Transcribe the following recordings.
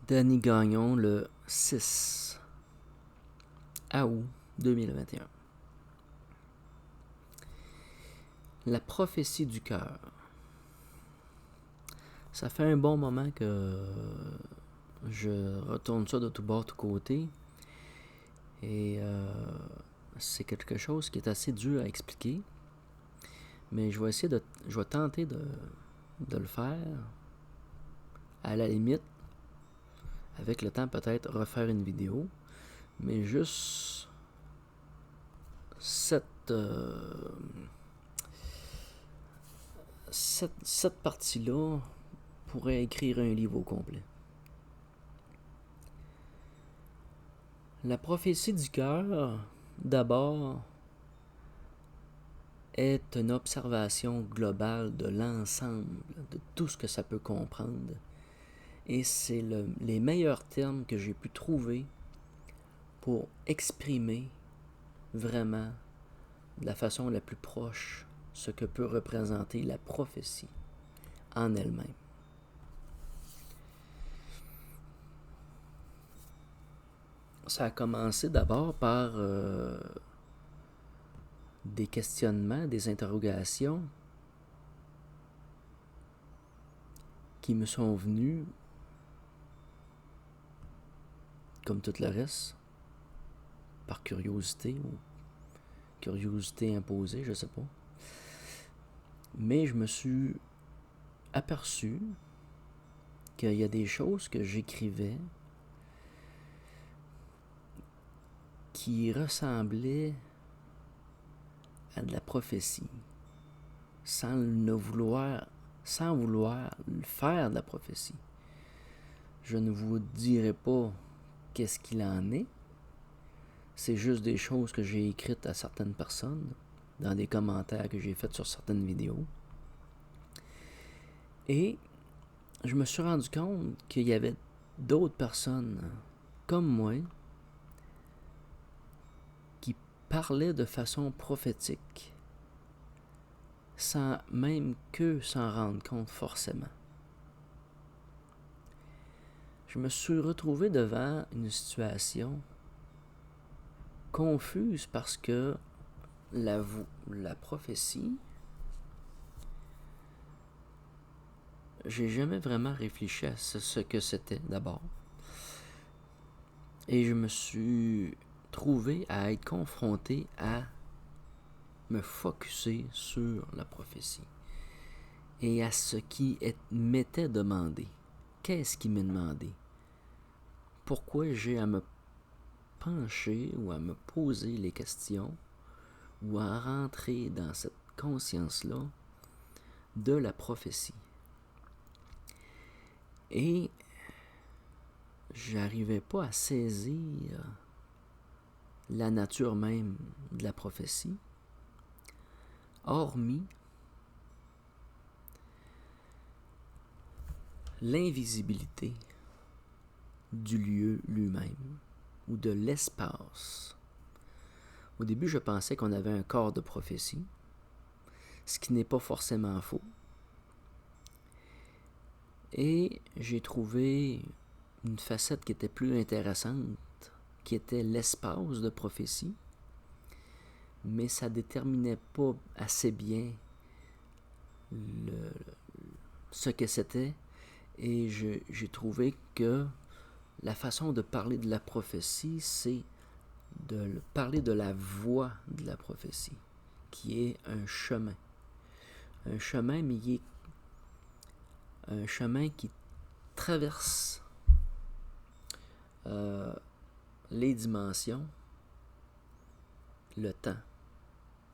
Danny Gagnon le 6 août 2021. La prophétie du cœur. Ça fait un bon moment que je retourne ça de tout bord, de tout côté. Et c'est quelque chose qui est assez dur à expliquer. Mais je vais tenter de le faire. À la limite, avec le temps, peut-être refaire une vidéo. Mais juste cette partie-là pourrait écrire un livre au complet. La prophétie du cœur, d'abord, est une observation globale de l'ensemble, de tout ce que ça peut comprendre. Et c'est les meilleurs termes que j'ai pu trouver pour exprimer vraiment de la façon la plus proche ce que peut représenter la prophétie en elle-même. Ça a commencé d'abord par des questionnements, des interrogations qui me sont venus, comme tout le reste, par curiosité ou curiosité imposée, je sais pas. Mais je me suis aperçu qu'il y a des choses que j'écrivais qui ressemblaient à de la prophétie, sans vouloir faire de la prophétie. Je ne vous dirai pas qu'est-ce qu'il en est. C'est juste des choses que j'ai écrites à certaines personnes, dans des commentaires que j'ai faits sur certaines vidéos. Et je me suis rendu compte qu'il y avait d'autres personnes comme moi qui parlaient de façon prophétique, sans même qu'eux s'en rendent compte forcément. Je me suis retrouvé devant une situation confuse parce que la prophétie, j'ai jamais vraiment réfléchi à ce que c'était d'abord. Et je me suis trouvé à être confronté à me focusser sur la prophétie et à ce qui m'était demandé. Qu'est-ce qui m'est demandé? Pourquoi j'ai à me pencher ou à me poser les questions ou à rentrer dans cette conscience-là de la prophétie? Et j'arrivais pas à saisir la nature même de la prophétie, hormis l'invisibilité du lieu lui-même ou de l'espace. Au début, je pensais qu'on avait un corps de prophétie, ce qui n'est pas forcément faux. Et j'ai trouvé une facette qui était plus intéressante, qui était l'espace de prophétie, mais ça déterminait pas assez bien ce que c'était, et j'ai trouvé que la façon de parler de la prophétie, c'est de parler de la voie de la prophétie, qui est un chemin. Un chemin, mais il est un chemin qui traverse les dimensions, le temps.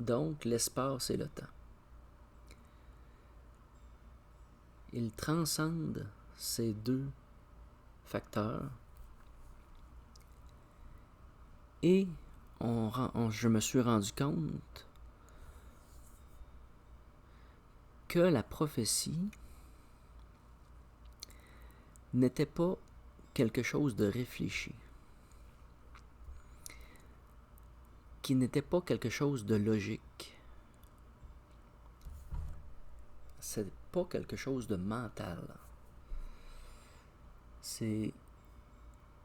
Donc, l'espace et le temps. Il transcende ces deux facteurs et je me suis rendu compte que la prophétie n'était pas quelque chose de réfléchi, qui n'était pas quelque chose de logique. C'est pas quelque chose de mental. C'est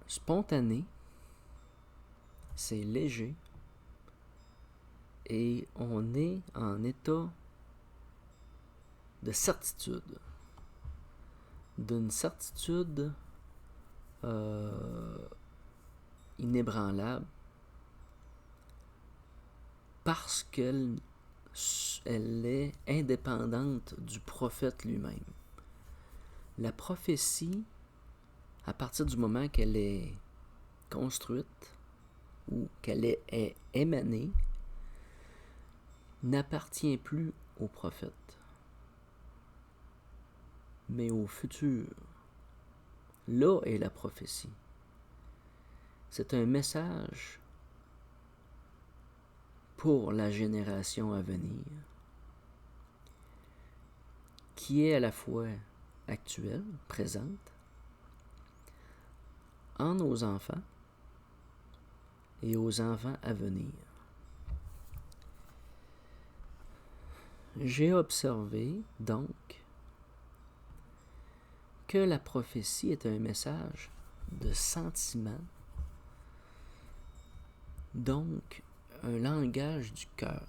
spontané, c'est léger et on est en état de certitude. D'une certitude inébranlable parce qu'elle est indépendante du prophète lui-même. La prophétie, à partir du moment qu'elle est construite ou qu'elle est émanée, n'appartient plus au prophète, mais au futur. Là est la prophétie. C'est un message pour la génération à venir, qui est à la fois actuelle, présente, en nos enfants et aux enfants à venir. J'ai observé, donc, que la prophétie est un message de sentiment, donc un langage du cœur.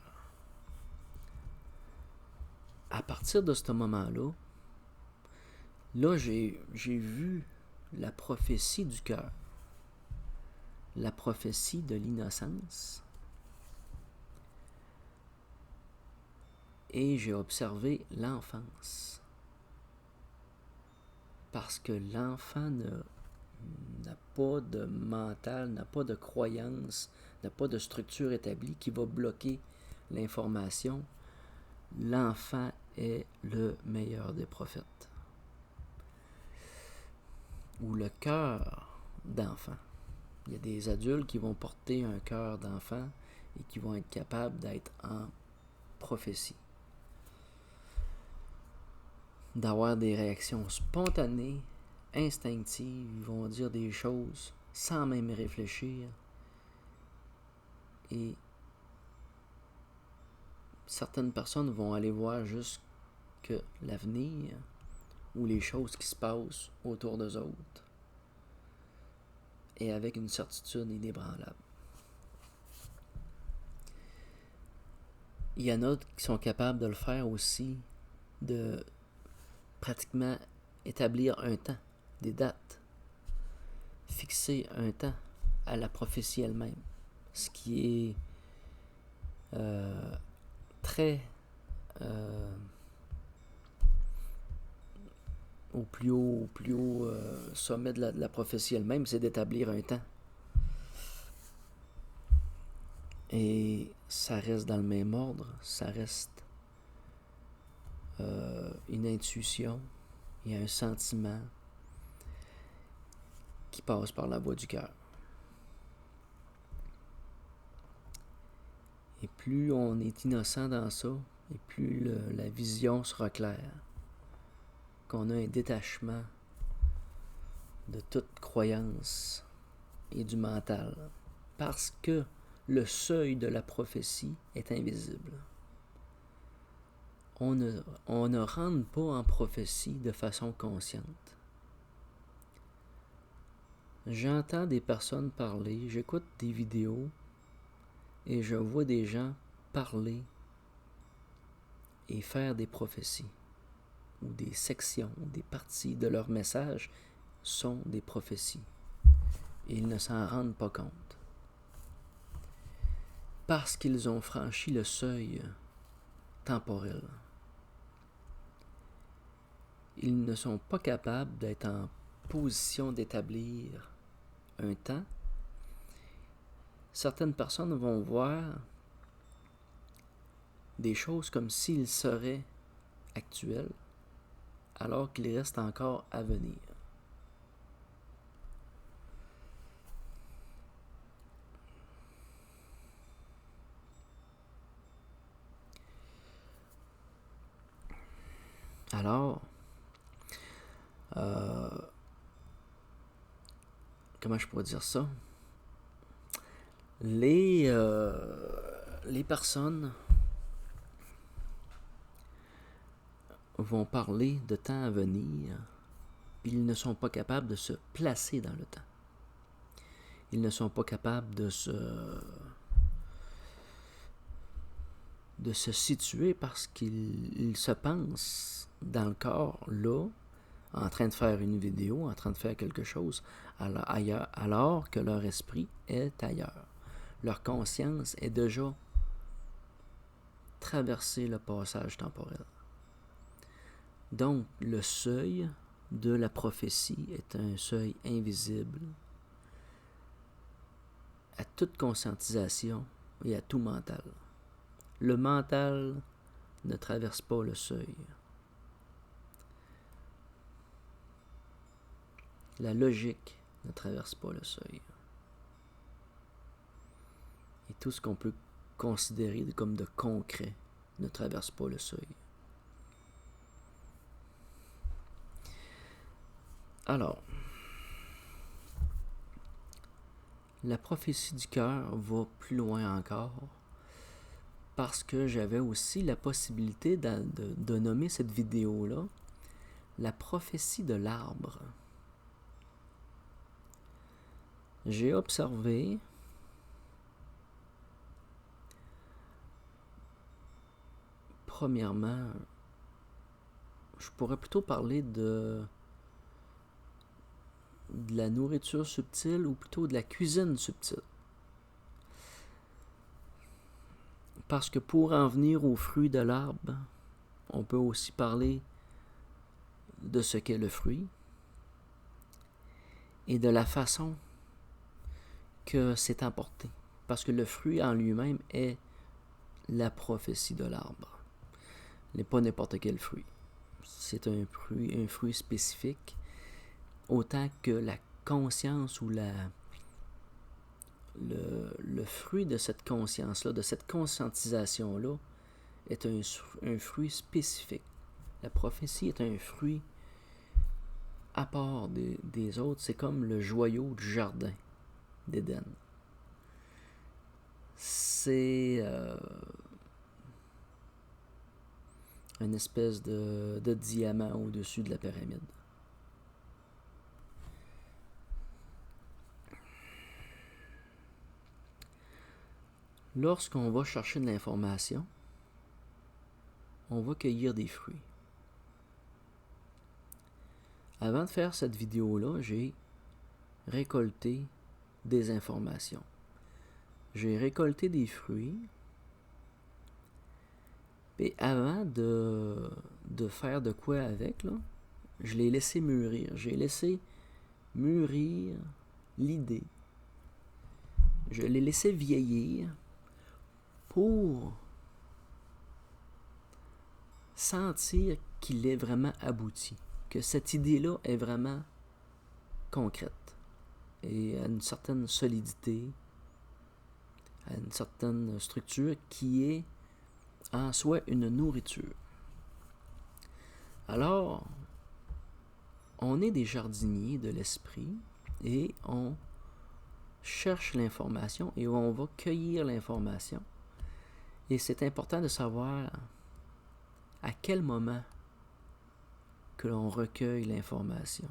À partir de ce moment-là, j'ai vu la prophétie du cœur, la prophétie de l'innocence, et j'ai observé l'enfance. Parce que l'enfant n'a pas de mental, n'a pas de croyance, n'a pas de structure établie qui va bloquer l'information. L'enfant est le meilleur des prophètes. Ou le cœur d'enfant. Il y a des adultes qui vont porter un cœur d'enfant et qui vont être capables d'être en prophétie. D'avoir des réactions spontanées, instinctives, ils vont dire des choses sans même réfléchir. Et certaines personnes vont aller voir juste que l'avenir ou les choses qui se passent autour d'eux autres et avec une certitude inébranlable. Il y en a qui sont capables de le faire aussi, de pratiquement établir un temps, des dates, fixer un temps à la prophétie elle-même, ce qui est très au plus haut sommet de la prophétie elle-même, c'est d'établir un temps. Et ça reste dans le même ordre, ça reste une intuition et un sentiment qui passe par la voie du cœur. Et plus on est innocent dans ça, et plus la vision sera claire, qu'on a un détachement de toute croyance et du mental, parce que le seuil de la prophétie est invisible. On ne rentre pas en prophétie de façon consciente. J'entends des personnes parler, j'écoute des vidéos et je vois des gens parler et faire des prophéties ou des sections, des parties de leur message sont des prophéties. Et ils ne s'en rendent pas compte. Parce qu'ils ont franchi le seuil temporel. Ils ne sont pas capables d'être en position d'établir un temps. Certaines personnes vont voir des choses comme s'ils seraient actuels, alors qu'il reste encore à venir. Alors, comment je pourrais dire ça? Les personnes vont parler de temps à venir, puis ils ne sont pas capables de se placer dans le temps. Ils ne sont pas capables de se situer parce qu'ils se pensent dans le corps là, en train de faire une vidéo, en train de faire quelque chose ailleurs, alors que leur esprit est ailleurs. Leur conscience est déjà traversée le passage temporel. Donc, le seuil de la prophétie est un seuil invisible à toute conscientisation et à tout mental. Le mental ne traverse pas le seuil. La logique ne traverse pas le seuil. Et tout ce qu'on peut considérer comme de concret ne traverse pas le seuil. Alors, la prophétie du cœur va plus loin encore parce que j'avais aussi la possibilité de nommer cette vidéo-là la prophétie de l'arbre. J'ai observé premièrement, je pourrais plutôt parler de la nourriture subtile ou plutôt de la cuisine subtile. Parce que pour en venir aux fruits de l'arbre, on peut aussi parler de ce qu'est le fruit et de la façon que c'est emporté. Parce que le fruit en lui-même est la prophétie de l'arbre. Il n'est pas n'importe quel fruit. C'est un fruit spécifique, autant que la conscience ou le fruit de cette conscience-là, de cette conscientisation-là, est un fruit spécifique. La prophétie est un fruit à part des autres. C'est comme le joyau du jardin d'Éden. C'est une espèce de diamant au-dessus de la pyramide. Lorsqu'on va chercher de l'information, on va cueillir des fruits. Avant de faire cette vidéo-là, j'ai récolté des informations. J'ai récolté des fruits. Et avant de faire de quoi avec, là, je l'ai laissé mûrir. J'ai laissé mûrir l'idée. Je l'ai laissé vieillir pour sentir qu'il est vraiment abouti. Que cette idée-là est vraiment concrète. Et à une certaine solidité, à une certaine structure qui est en soi une nourriture. Alors, on est des jardiniers de l'esprit et on cherche l'information et on va cueillir l'information. Et c'est important de savoir à quel moment que l'on recueille l'information.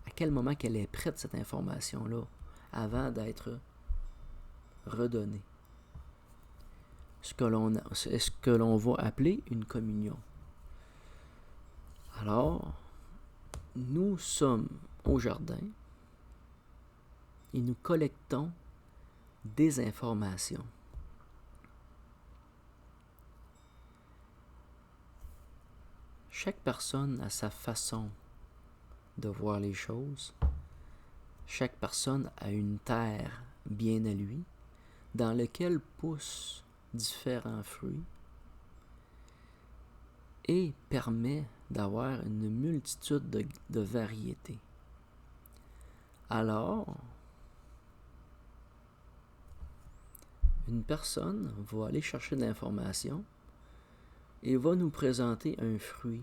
À quel moment qu'elle est prête, cette information-là, avant d'être redonnée. Ce que l'on va appeler une communion. Alors, nous sommes au jardin et nous collectons des informations. Chaque personne a sa façon de voir les choses. Chaque personne a une terre bien à lui, dans laquelle poussent différents fruits et permet d'avoir une multitude de variétés. Alors, une personne va aller chercher de l'information et va nous présenter un fruit,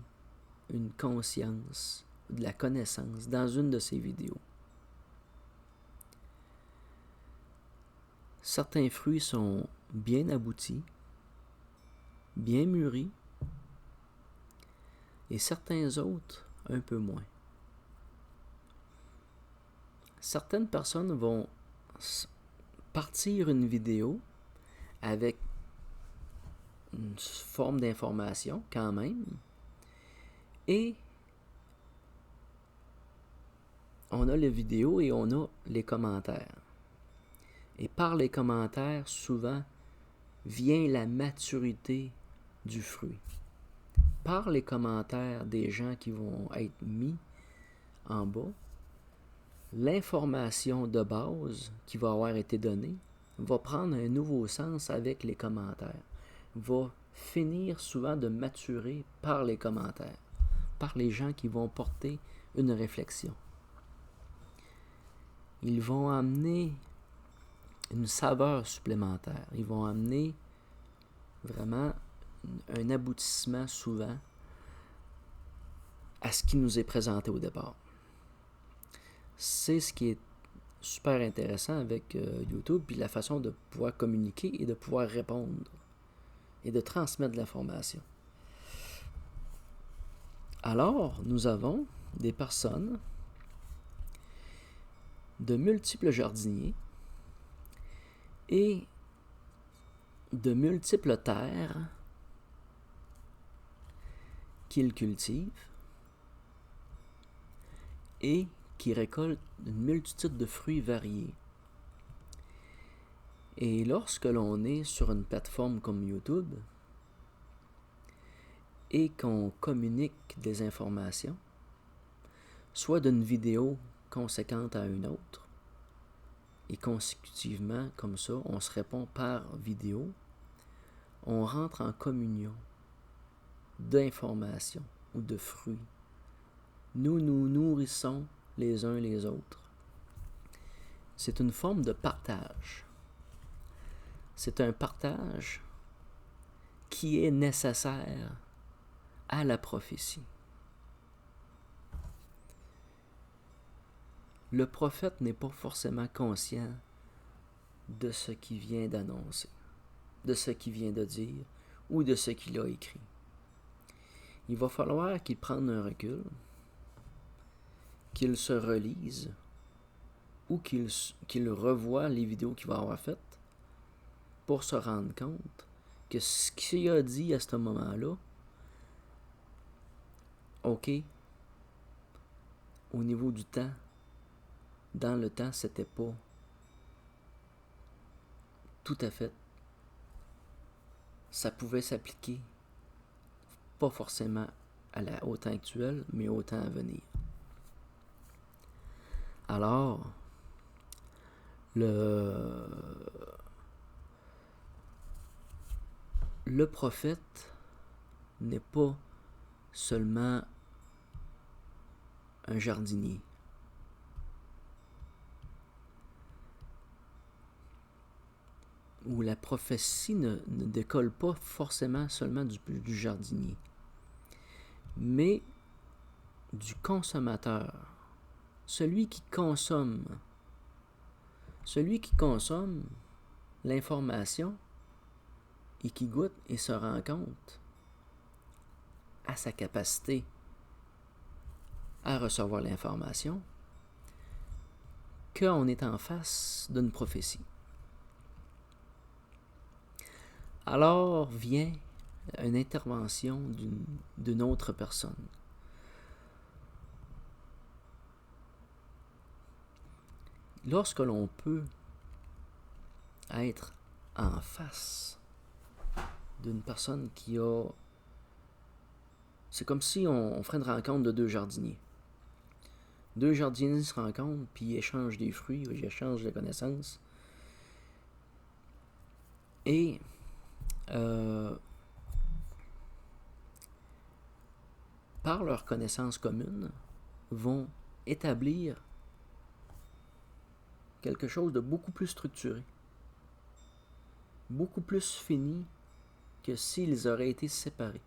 une conscience, de la connaissance dans une de ses vidéos. Certains fruits sont bien aboutis, bien mûris, et certains autres un peu moins. Certaines personnes vont partir une vidéo avec une forme d'information quand même, et on a la vidéo et on a les commentaires. Et par les commentaires, souvent, vient la maturité du fruit. Par les commentaires des gens qui vont être mis en bas, l'information de base qui va avoir été donnée va prendre un nouveau sens avec les commentaires, va finir souvent de maturer par les commentaires, par les gens qui vont porter une réflexion. Ils vont amener une saveur supplémentaire. Ils vont amener vraiment un aboutissement souvent à ce qui nous est présenté au départ. C'est ce qui est super intéressant avec YouTube, puis la façon de pouvoir communiquer et de pouvoir répondre et de transmettre de l'information. Alors, nous avons des personnes de multiples jardiniers et de multiples terres qu'ils cultivent et qui récoltent une multitude de fruits variés. Et lorsque l'on est sur une plateforme comme YouTube et qu'on communique des informations, soit d'une vidéo conséquente à une autre, et consécutivement, comme ça, on se répond par vidéo, on rentre en communion d'informations ou de fruits. Nous nous nourrissons les uns les autres. C'est une forme de partage. C'est un partage qui est nécessaire à la prophétie. Le prophète n'est pas forcément conscient de ce qu'il vient d'annoncer, de ce qu'il vient de dire ou de ce qu'il a écrit. Il va falloir qu'il prenne un recul, qu'il se relise ou qu'il revoie les vidéos qu'il va avoir faites pour se rendre compte que ce qu'il a dit à ce moment-là, ok, au niveau du temps, dans le temps, c'était pas tout à fait. Ça pouvait s'appliquer, pas forcément au temps actuel, mais au temps à venir. Alors, le prophète n'est pas seulement un jardinier. Où la prophétie ne décolle pas forcément seulement du jardinier, mais du consommateur, celui qui consomme l'information et qui goûte et se rend compte à sa capacité à recevoir l'information qu'on est en face d'une prophétie. Alors vient une intervention d'une autre personne. Lorsque l'on peut être en face d'une personne qui a... C'est comme si on ferait une rencontre de deux jardiniers. Deux jardiniers se rencontrent, puis ils échangent des fruits, ils échangent des connaissances. Et par leur connaissance commune, vont établir quelque chose de beaucoup plus structuré, beaucoup plus fini que s'ils auraient été séparés.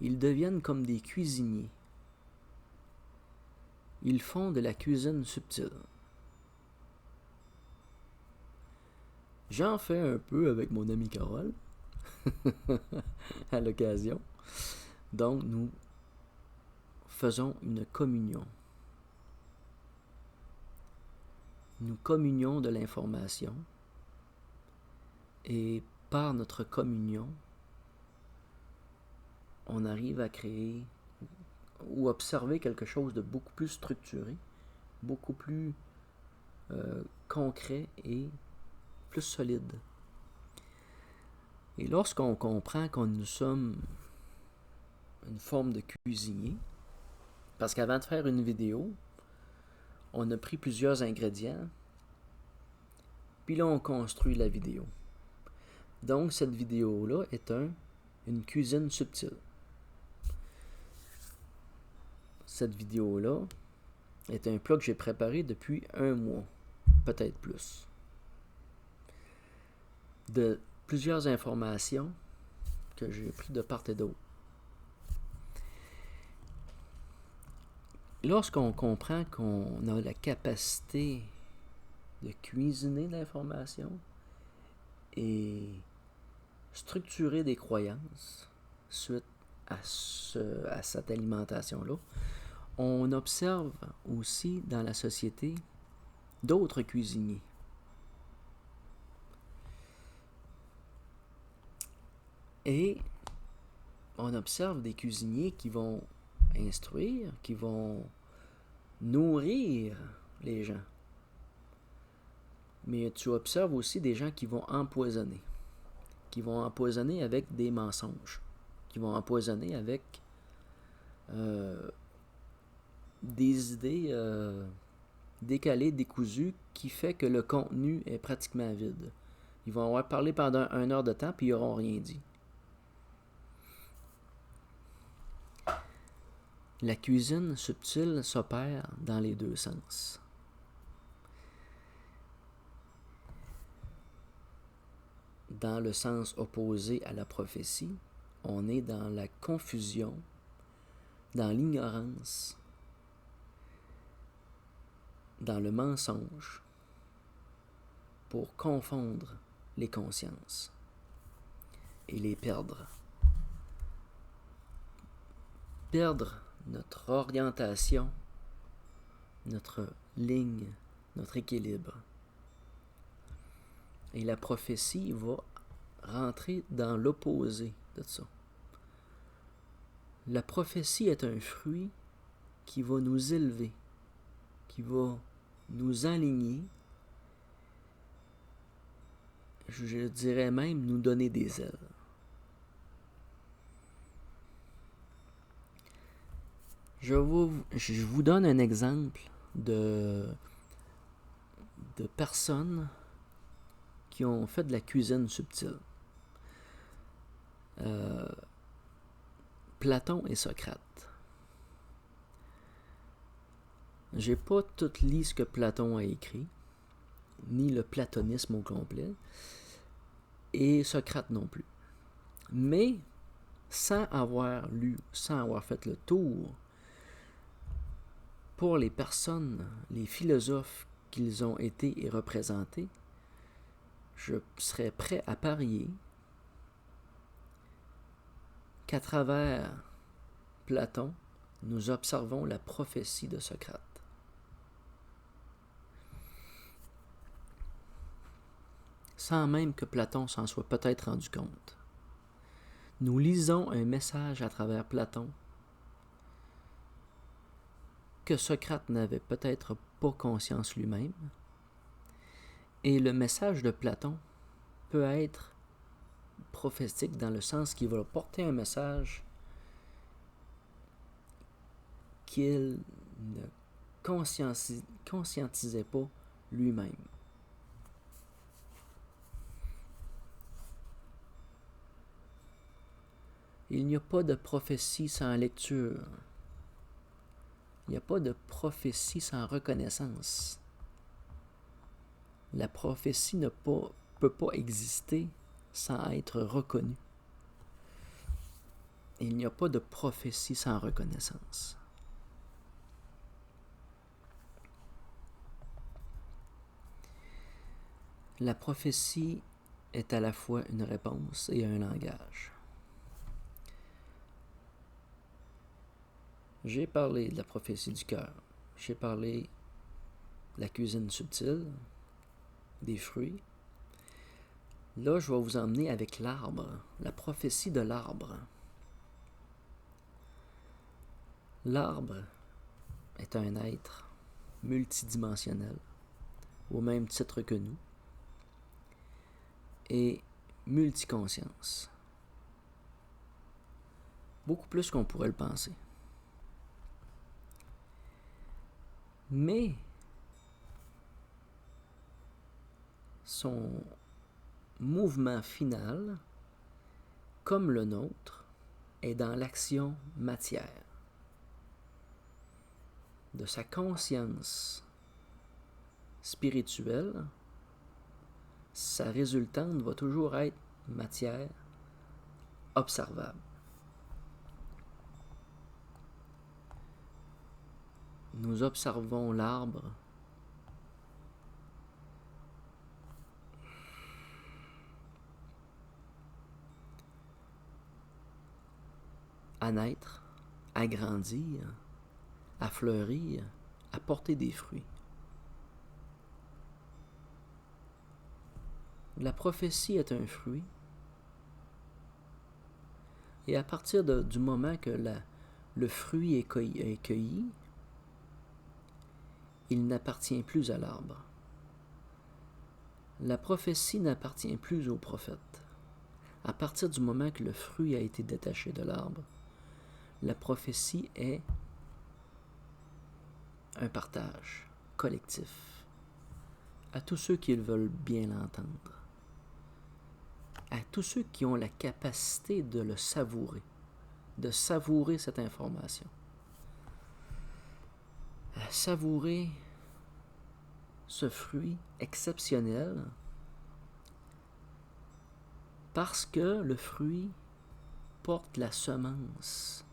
Ils deviennent comme des cuisiniers. Ils font de la cuisine subtile. J'en fais un peu avec mon ami Carole à l'occasion. Donc, nous faisons une communion. nous communions de l'information et par notre communion, on arrive à créer ou observer quelque chose de beaucoup plus structuré, beaucoup plus concret et plus solide. Et lorsqu'on comprend que nous sommes une forme de cuisinier, parce qu'avant de faire une vidéo, on a pris plusieurs ingrédients, puis là on construit la vidéo. Donc cette vidéo-là est une cuisine subtile. Cette vidéo-là est un plat que j'ai préparé depuis 1 mois, peut-être plus. De plusieurs informations que j'ai prises de part et d'autre. Lorsqu'on comprend qu'on a la capacité de cuisiner l'information et structurer des croyances suite à cette alimentation-là, on observe aussi dans la société d'autres cuisiniers. Et on observe des cuisiniers qui vont instruire, qui vont nourrir les gens. Mais tu observes aussi des gens qui vont empoisonner avec des mensonges, qui vont empoisonner avec des idées décalées, décousues, qui fait que le contenu est pratiquement vide. Ils vont avoir parlé pendant 1 heure de temps, puis ils n'auront rien dit. La cuisine subtile s'opère dans les 2 sens. Dans le sens opposé à la prophétie, on est dans la confusion, dans l'ignorance, dans le mensonge, pour confondre les consciences et les perdre. Perdre notre orientation, notre ligne, notre équilibre. Et la prophétie va rentrer dans l'opposé de ça. La prophétie est un fruit qui va nous élever, qui va nous aligner, je dirais même nous donner des ailes. Je vous donne un exemple de personnes qui ont fait de la cuisine subtile. Platon et Socrate. J'ai pas tout lu ce que Platon a écrit, ni le platonisme au complet, et Socrate non plus. Mais, sans avoir lu, sans avoir fait le tour, pour les personnes, les philosophes qu'ils ont été et représentés, je serais prêt à parier qu'à travers Platon, nous observons la prophétie de Socrate. Sans même que Platon s'en soit peut-être rendu compte. Nous lisons un message à travers Platon que Socrate n'avait peut-être pas conscience lui-même. Et le message de Platon peut être prophétique dans le sens qu'il va porter un message qu'il ne conscientisait pas lui-même. Il n'y a pas de prophétie sans lecture. Il n'y a pas de prophétie sans reconnaissance. La prophétie ne peut pas exister sans être reconnue. Il n'y a pas de prophétie sans reconnaissance. La prophétie est à la fois une réponse et un langage. J'ai parlé de la prophétie du cœur. J'ai parlé la cuisine subtile, des fruits. Là, je vais vous emmener avec l'arbre, la prophétie de l'arbre. L'arbre est un être multidimensionnel, au même titre que nous, et multiconscience. Beaucoup plus qu'on pourrait le penser. Mais son mouvement final, comme le nôtre, est dans l'action matière. De sa conscience spirituelle, sa résultante va toujours être matière observable. Nous observons l'arbre à naître, à grandir, à fleurir, à porter des fruits. La prophétie est un fruit, et à partir du moment que le fruit est cueilli, il n'appartient plus à l'arbre. La prophétie n'appartient plus au prophète. À partir du moment que le fruit a été détaché de l'arbre, la prophétie est un partage collectif à tous ceux qui veulent bien l'entendre, à tous ceux qui ont la capacité de le savourer, de savourer cette information, à savourer ce fruit exceptionnel, parce que le fruit porte la semence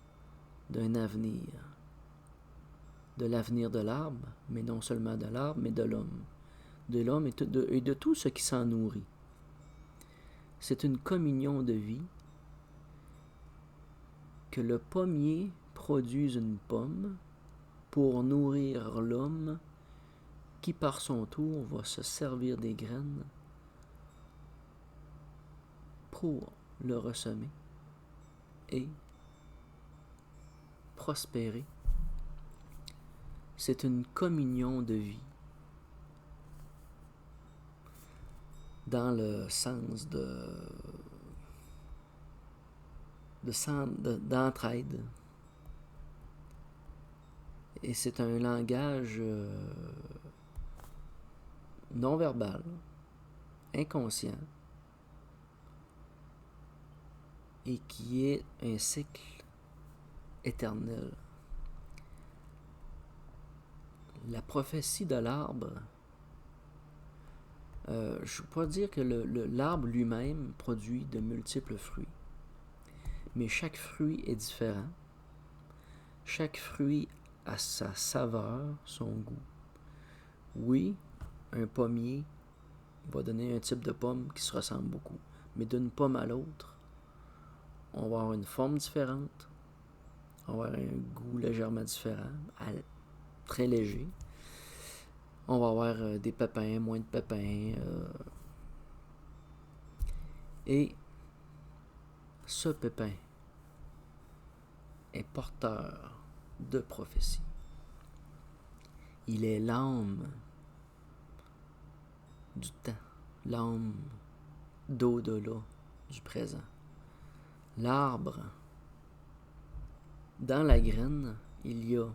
d'un avenir, de l'avenir de l'arbre, mais non seulement de l'arbre, mais de l'homme et de tout ce qui s'en nourrit. C'est une communion de vie que le pommier produise une pomme pour nourrir l'homme qui par son tour va se servir des graines pour le ressemer et prospérer. C'est une communion de vie dans le sens d'entraide. Et c'est un langage non verbal, inconscient, et qui est un cycle éternel. La prophétie de l'arbre, je ne peux pas dire que l'arbre lui-même produit de multiples fruits, mais chaque fruit est différent. Chaque fruit a sa saveur, son goût. Oui, un pommier va donner un type de pomme qui se ressemble beaucoup, mais d'une pomme à l'autre, on va avoir une forme différente, on va avoir un goût légèrement différent, très léger. On va avoir des pépins, moins de pépins. Et ce pépin est porteur de prophétie. Il est l'âme du temps, l'âme d'au-delà du présent. L'arbre, dans la graine, il y a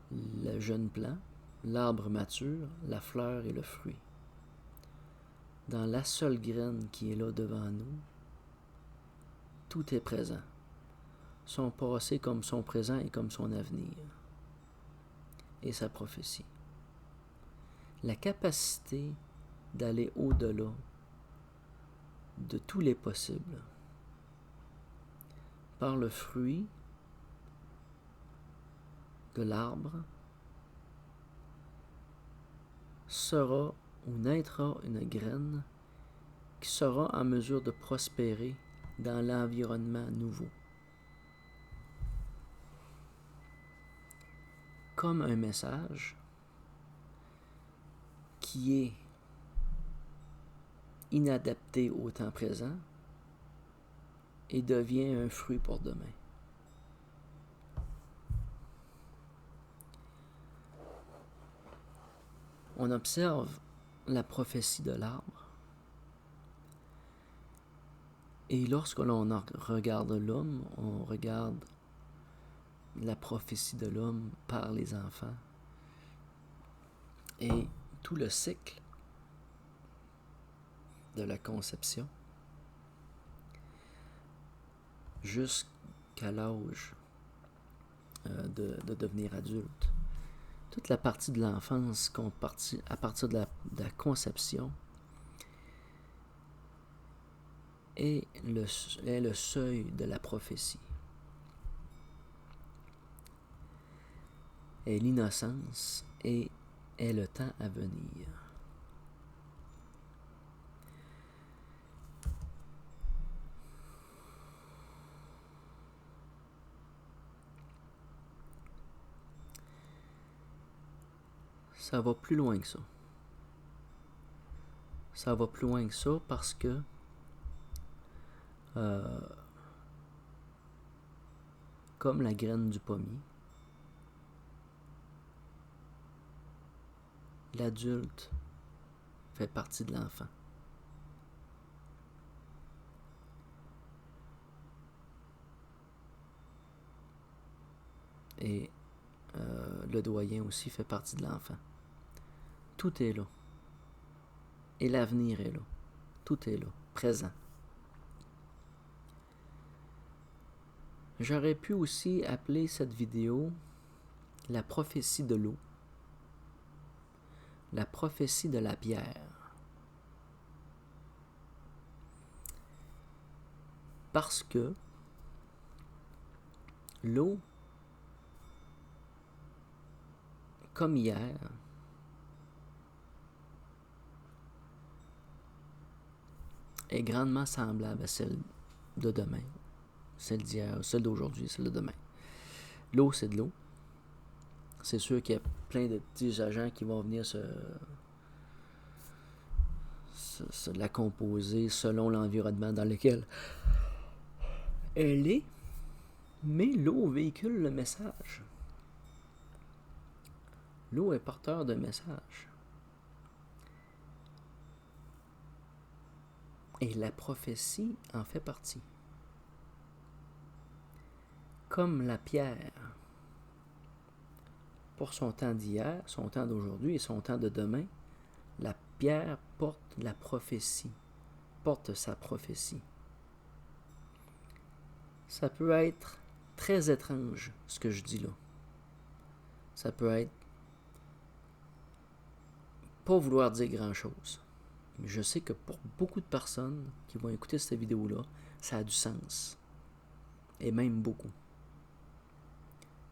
le jeune plant, l'arbre mature, la fleur et le fruit. Dans la seule graine qui est là devant nous, tout est présent. Son passé comme son présent et comme son avenir. Et sa prophétie. La capacité d'aller au-delà de tous les possibles. Par le fruit de l'arbre sera ou naîtra une graine qui sera en mesure de prospérer dans l'environnement nouveau. Comme un message qui est inadapté au temps présent et devient un fruit pour demain. On observe la prophétie de l'arbre et lorsque l'on regarde l'homme, on regarde la prophétie de l'homme par les enfants et tout le cycle de la conception jusqu'à l'âge de devenir adulte. Toute la partie de l'enfance à partir de la conception est le seuil de la prophétie. Est l'innocence et est le temps à venir. Ça va plus loin que ça. Ça va plus loin que ça parce que comme la graine du pommier, l'adulte fait partie de l'enfant. Et le doyen aussi fait partie de l'enfant. Tout est là. Et l'avenir est là. Tout est là, présent. J'aurais pu aussi appeler cette vidéo la prophétie de l'eau, la prophétie de la pierre. Parce que l'eau, comme hier, est grandement semblable à celle de demain, celle d'hier, celle d'aujourd'hui, celle de demain. L'eau, c'est de l'eau. C'est sûr qu'il y a plein de petits agents qui vont venir se la composer selon l'environnement dans lequel elle est, mais l'eau véhicule le message. L'eau est porteur de message. Et la prophétie en fait partie. Comme la pierre, pour son temps d'hier, son temps d'aujourd'hui et son temps de demain, la pierre porte la prophétie, porte sa prophétie. Ça peut être très étrange, ce que je dis là. Ça peut être pas vouloir dire grand-chose. Mais je sais que pour beaucoup de personnes qui vont écouter cette vidéo-là, ça a du sens. Et même beaucoup.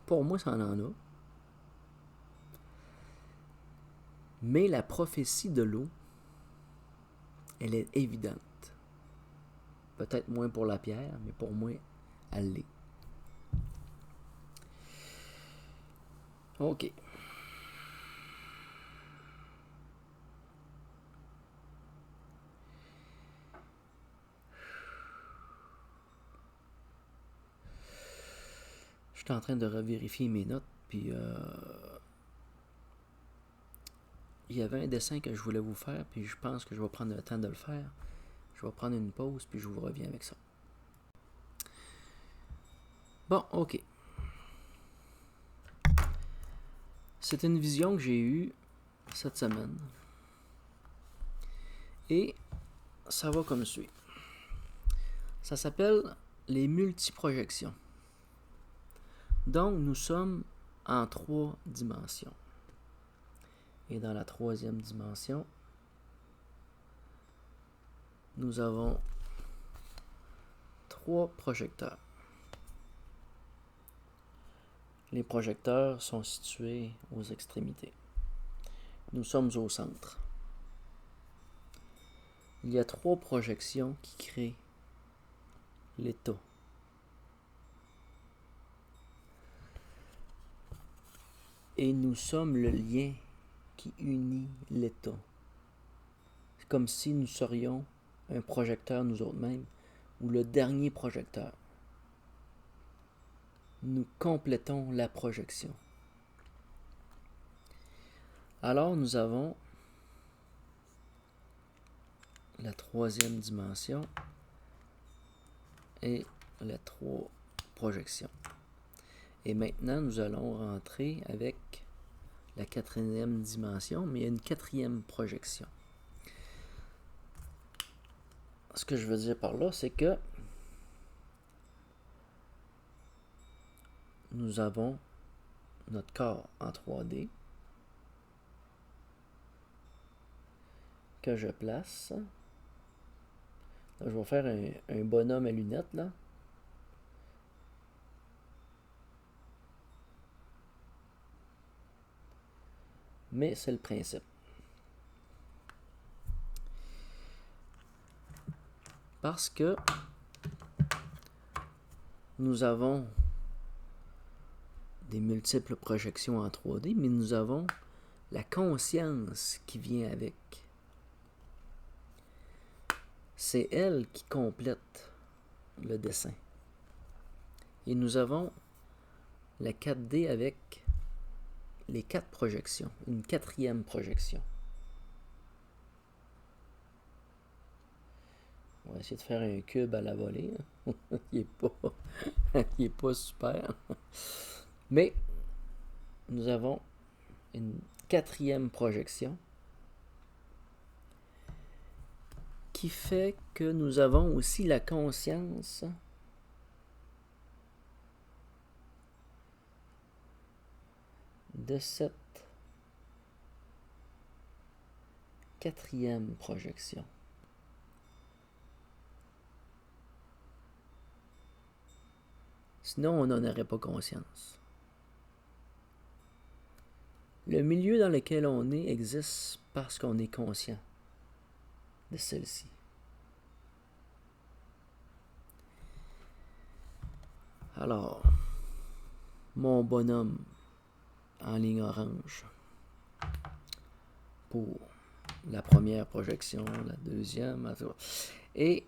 Pour moi, ça en a. Mais la prophétie de l'eau, elle est évidente. Peut-être moins pour la pierre, mais pour moi, elle l'est. OK. Je suis en train de revérifier mes notes, puis il y avait un dessin que je voulais vous faire, puis je pense que je vais prendre le temps de le faire. Je vais prendre une pause, puis je vous reviens avec ça. Bon, OK. C'est une vision que j'ai eue cette semaine. Et ça va comme suit. Ça s'appelle les multiprojections. Donc, nous sommes en 3 dimensions. Et dans la 3e dimension, nous avons 3 projecteurs. Les projecteurs sont situés aux extrémités. Nous sommes au centre. Il y a 3 projections qui créent l'état. Et nous sommes le lien qui unit l'état. C'est comme si nous serions un projecteur nous autres-mêmes, ou le dernier projecteur. Nous complétons la projection. Alors nous avons la troisième dimension et les trois projections. Et maintenant, nous allons rentrer avec la quatrième dimension, mais il y a une quatrième projection. Ce que je veux dire par là, c'est que nous avons notre corps en 3D que je place. Là, je vais faire un bonhomme à lunettes, là. Mais c'est le principe. Parce que nous avons des multiples projections en 3D, mais nous avons la conscience qui vient avec. C'est elle qui complète le dessin. Et nous avons la 4D avec les 4 projections, une quatrième projection. On va essayer de faire un cube à la volée. il est pas super. Mais nous avons une quatrième projection qui fait que nous avons aussi la conscience de cette quatrième projection. Sinon, on n'en aurait pas conscience. Le milieu dans lequel on est existe parce qu'on est conscient de celle-ci. Alors, mon bonhomme en ligne orange pour la première projection, la deuxième, et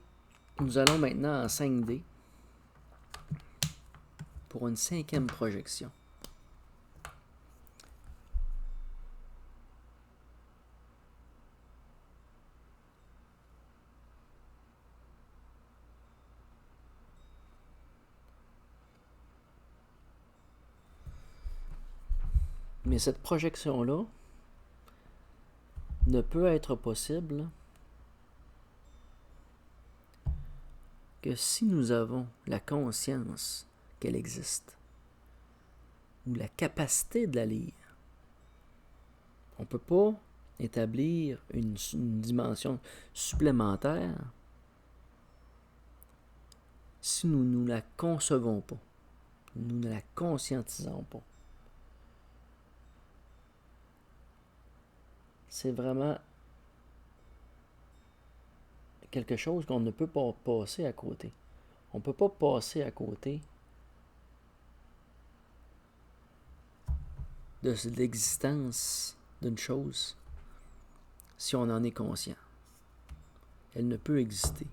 nous allons maintenant en 5D pour une cinquième projection. Mais cette projection-là ne peut être possible que si nous avons la conscience qu'elle existe, ou la capacité de la lire. On ne peut pas établir une dimension supplémentaire si nous ne la concevons pas, nous ne la conscientisons pas. C'est vraiment quelque chose qu'on ne peut pas passer à côté. On ne peut pas passer à côté de l'existence d'une chose si on en est conscient. Elle ne peut exister.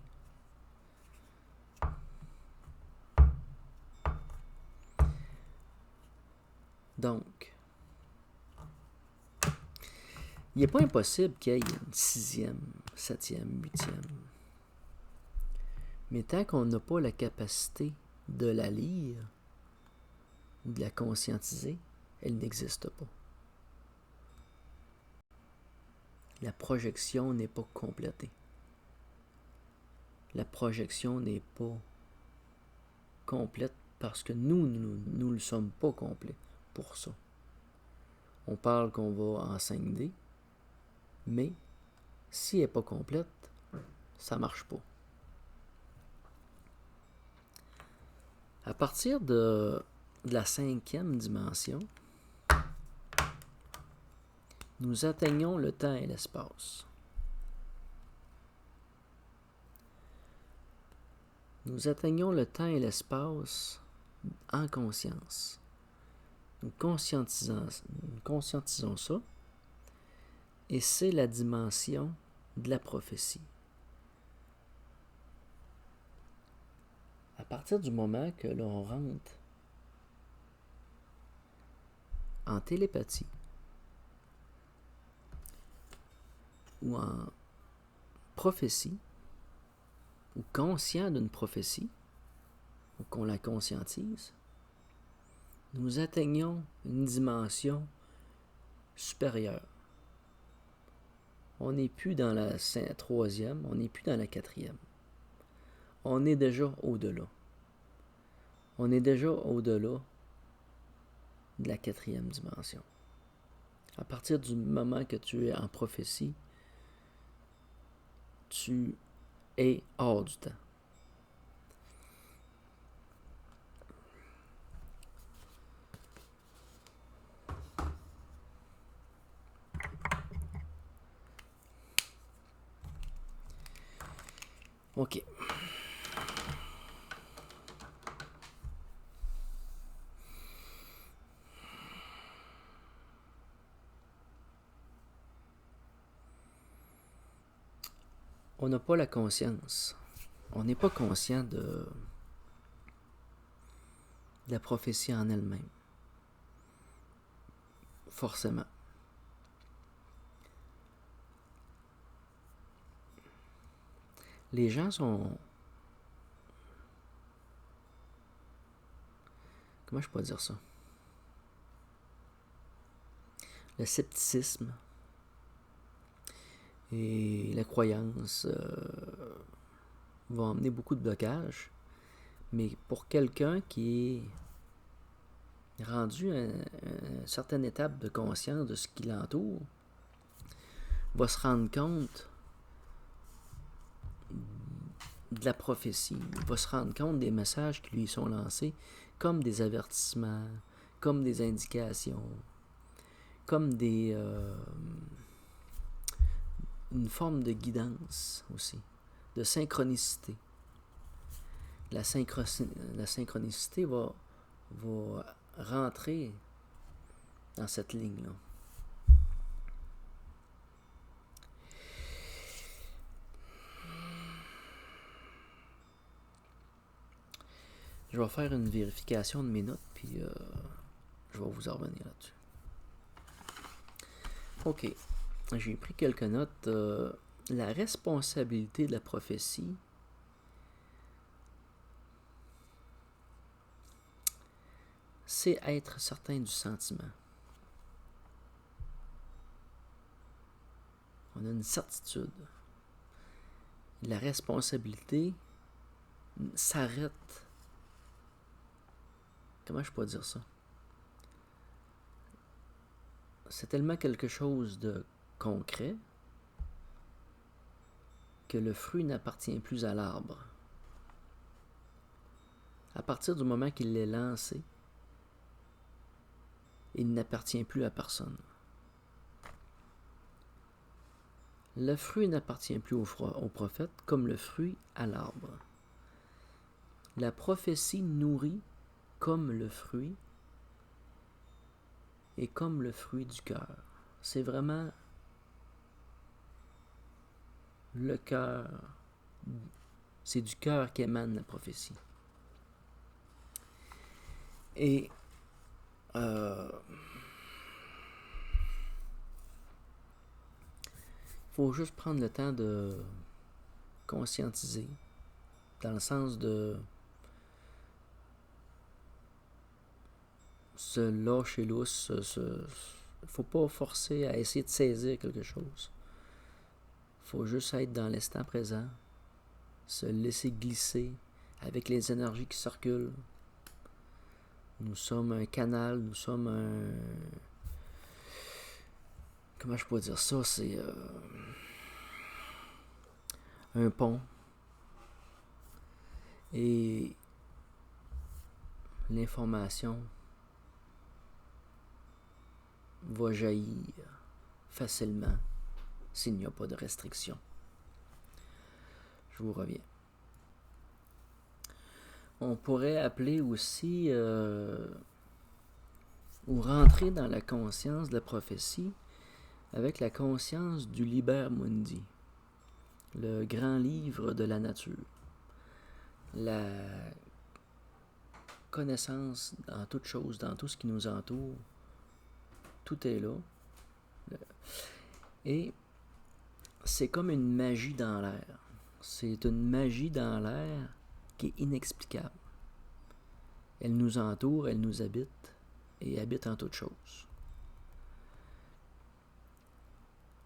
Donc, il n'est pas impossible qu'il y ait une 6e, 7e, 8e. Mais tant qu'on n'a pas la capacité de la lire ou de la conscientiser, elle n'existe pas. La projection n'est pas complétée. La projection n'est pas complète parce que nous ne le sommes pas complets pour ça. On parle qu'on va en 5D, mais si elle n'est pas complète, ça ne marche pas. À partir de la 5e dimension, nous atteignons le temps et l'espace. Nous atteignons le temps et l'espace en conscience. Nous conscientisons ça Et c'est la dimension de la prophétie. À partir du moment que l'on rentre en télépathie ou en prophétie, ou conscient d'une prophétie, ou qu'on la conscientise, nous atteignons une dimension supérieure. On n'est plus dans la troisième, on n'est plus dans la quatrième. On est déjà au-delà. On est déjà au-delà de la quatrième dimension. À partir du moment que tu es en prophétie, tu es hors du temps. OK. On n'a pas la conscience. On n'est pas conscient de la prophétie en elle-même. Forcément. Les gens sont... Comment je peux dire ça? Le scepticisme et la croyance vont amener beaucoup de blocages. Mais pour quelqu'un qui est rendu à une certaine étape de conscience de ce qui l'entoure, va se rendre compte de la prophétie, va se rendre compte des messages qui lui sont lancés comme des avertissements, comme des indications, comme des une forme de guidance aussi, de synchronicité. La synchronicité va rentrer dans cette ligne-là. Je vais faire une vérification de mes notes, puis je vais vous en revenir là-dessus. OK. J'ai pris quelques notes. La responsabilité de la prophétie, c'est être certain du sentiment. On a une certitude. La responsabilité s'arrête. Comment je peux dire ça? C'est tellement quelque chose de concret que le fruit n'appartient plus à l'arbre. À partir du moment qu'il est lancé, il n'appartient plus à personne. Le fruit n'appartient plus au prophète comme le fruit à l'arbre. La prophétie nourrit comme le fruit et comme le fruit du cœur. C'est vraiment le cœur. C'est du cœur qu'émane la prophétie. Et faut juste prendre le temps de conscientiser, dans le sens de se lâcher lousse, faut pas forcer à essayer de saisir quelque chose. Faut juste être dans l'instant présent, se laisser glisser avec les énergies qui circulent. Nous sommes un canal, nous sommes un... Comment je peux dire ça? C'est un pont. Et l'information va jaillir facilement s'il n'y a pas de restriction. Je vous reviens. On pourrait appeler aussi ou rentrer dans la conscience de la prophétie avec la conscience du Liber Mundi, le grand livre de la nature, la connaissance dans toute chose, dans tout ce qui nous entoure, tout est là. Et c'est comme une magie dans l'air. C'est une magie dans l'air qui est inexplicable. Elle nous entoure, elle nous habite et habite en toutes choses.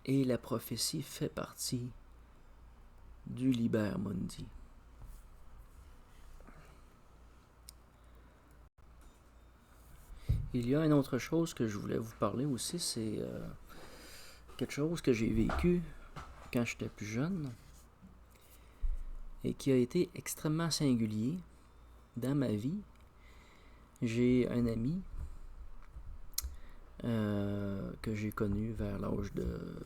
Et la prophétie fait partie du Liber Mundi. Il y a une autre chose que je voulais vous parler aussi, c'est quelque chose que j'ai vécu quand j'étais plus jeune et qui a été extrêmement singulier dans ma vie. J'ai un ami que j'ai connu vers l'âge de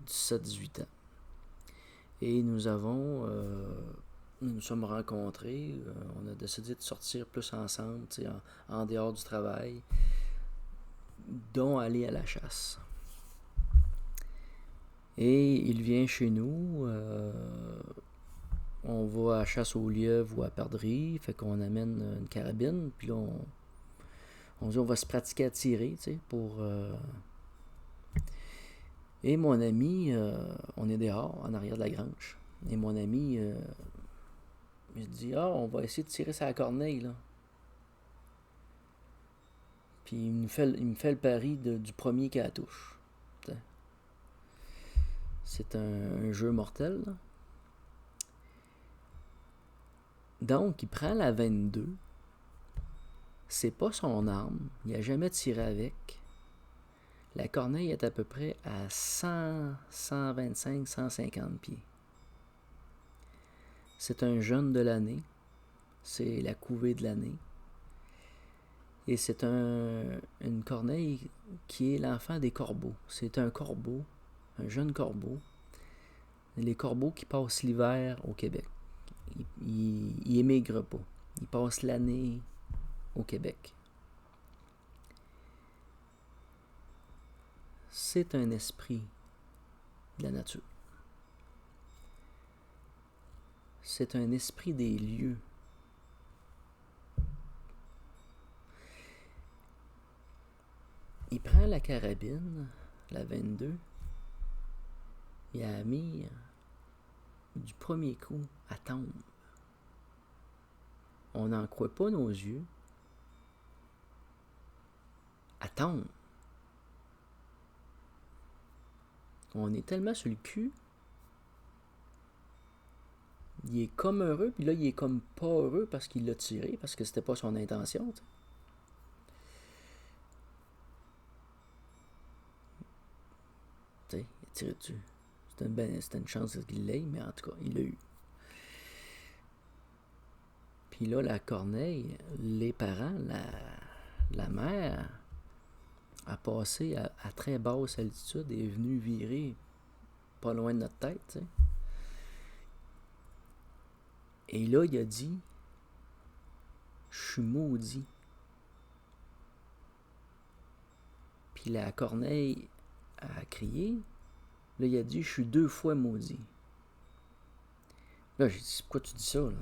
17-18 ans. Et nous nous sommes rencontrés, on a décidé de sortir plus ensemble, en dehors du travail, dont aller à la chasse. Et il vient chez nous, on va à la chasse au lièvre ou à perdrix, fait qu'on amène une carabine, puis là on dit on va se pratiquer à tirer, pour... Et mon ami, on est dehors, en arrière de la grange, et mon ami, il dit on va essayer de tirer sa corneille, là. Puis il me fait le pari du premier qui la touche. C'est un jeu mortel, là. Donc, il prend la 22. C'est pas son arme. Il n'a jamais tiré avec. La corneille est à peu près à 100, 125, 150 pieds. C'est un jeune de l'année. C'est la couvée de l'année. Et c'est une corneille qui est l'enfant des corbeaux. C'est un corbeau, un jeune corbeau. Les corbeaux qui passent l'hiver au Québec. Ils émigrent pas. Ils passent l'année au Québec. C'est un esprit de la nature. C'est un esprit des lieux. Il prend la carabine, la 22, il a mis du premier coup à tombe. On n'en croit pas nos yeux. À tombe. On est tellement sur le cul. Il est comme heureux, puis là, il est comme pas heureux parce qu'il l'a tiré, parce que c'était pas son intention. Tu sais, il a tiré dessus. C'était une chance qu'il l'ait, mais en tout cas, il l'a eu. Puis là, la corneille, les parents, la mère a passé à très basse altitude et est venue virer pas loin de notre tête, t'sais. Et là, il a dit « Je suis maudit ». Puis la corneille a crié. Là, il a dit « Je suis 2 fois maudit ». Là, j'ai dit « Pourquoi tu dis ça, là?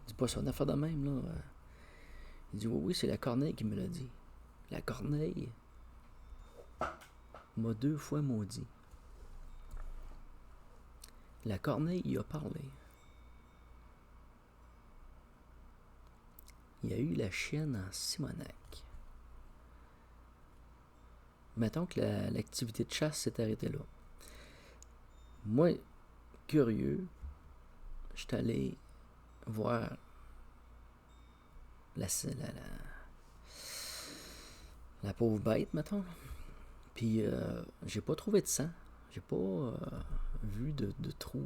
Dis pas ça, une affaire de même, là. » Il dit « Oui, c'est la corneille qui me l'a dit. La corneille m'a 2 fois maudit. » La corneille y a parlé. Il y a eu la chienne en Simonac. Mettons que l'activité de chasse s'est arrêtée là. Moi, curieux, je suis allé voir la pauvre bête, mettons. Puis, j'ai pas trouvé de sang. J'ai pas vu de trou.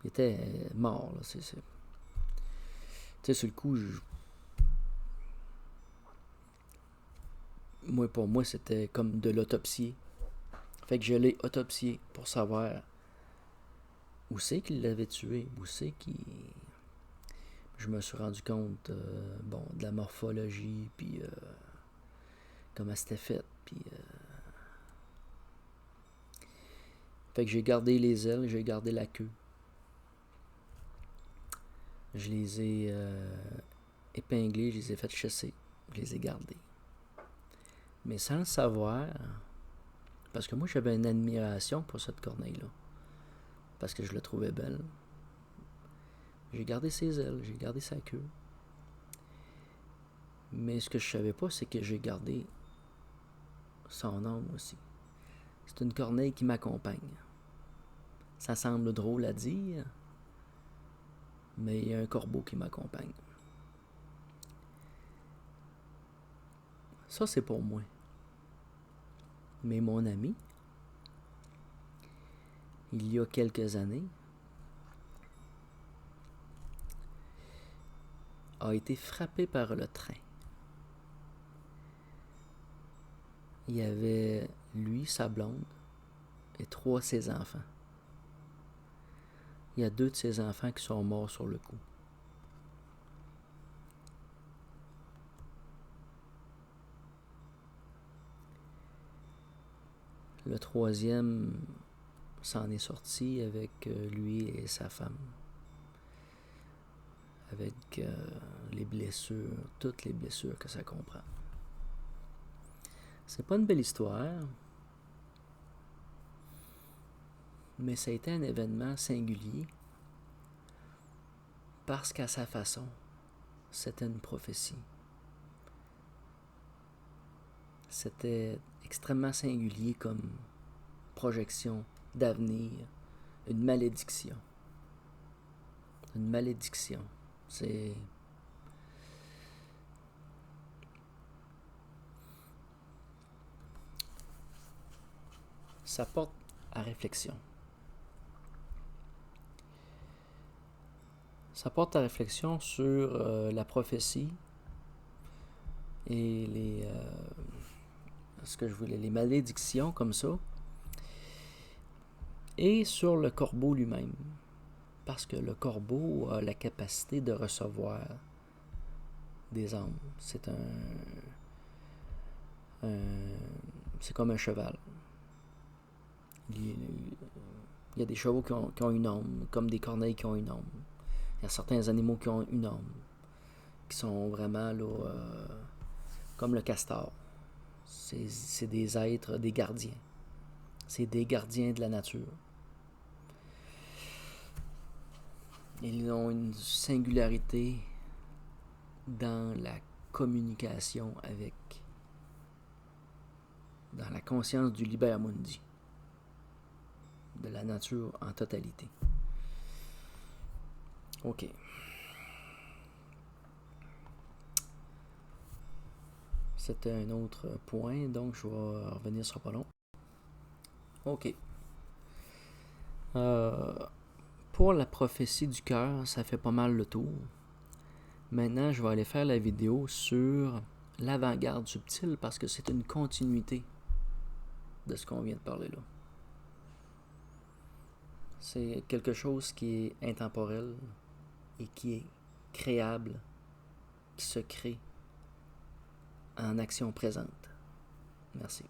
Il était mort, là. Tu sais, sur le coup, pour moi, c'était comme de l'autopsier. Fait que je l'ai autopsié pour savoir où c'est qu'il l'avait tué, où c'est qu'il... Je me suis rendu compte, de la morphologie, puis comment c'était fait, puis Fait que j'ai gardé les ailes, j'ai gardé la queue. Je les ai épinglés, je les ai fait chasser, je les ai gardés. Mais sans le savoir, parce que moi j'avais une admiration pour cette corneille-là, parce que je la trouvais belle. J'ai gardé ses ailes, j'ai gardé sa queue. Mais ce que je savais pas, c'est que j'ai gardé son âme aussi. C'est une corneille qui m'accompagne. Ça semble drôle à dire, mais il y a un corbeau qui m'accompagne. Ça, c'est pour moi. Mais mon ami, il y a quelques années, a été frappé par le train. Il y avait lui, sa blonde, et 3 de ses enfants. Il y a 2 de ses enfants qui sont morts sur le coup. Le 3e s'en est sorti avec lui et sa femme. Avec les blessures, toutes les blessures que ça comprend. C'est pas une belle histoire, mais ça a été un événement singulier parce qu'à sa façon, c'était une prophétie. C'était extrêmement singulier comme projection d'avenir, une malédiction. Une malédiction. C'est... Ça porte à réflexion. Ça porte à réflexion sur la prophétie et les malédictions comme ça, et sur le corbeau lui-même. Parce que le corbeau a la capacité de recevoir des âmes. C'est c'est comme un cheval. Il y a des chevaux qui ont une âme, comme des corneilles qui ont une âme. Il y a certains animaux qui ont une âme, qui sont vraiment là, comme le castor. C'est des êtres, des gardiens. C'est des gardiens de la nature. Ils ont une singularité dans la communication avec, dans la conscience du Liber Mundi, de la nature en totalité. Ok. C'était un autre point, donc je vais revenir sur pas long. Ok. Pour la prophétie du cœur, ça fait pas mal le tour. Maintenant, je vais aller faire la vidéo sur l'avant-garde subtile parce que c'est une continuité de ce qu'on vient de parler là. C'est quelque chose qui est intemporel et qui est créable, qui se crée en action présente. Merci.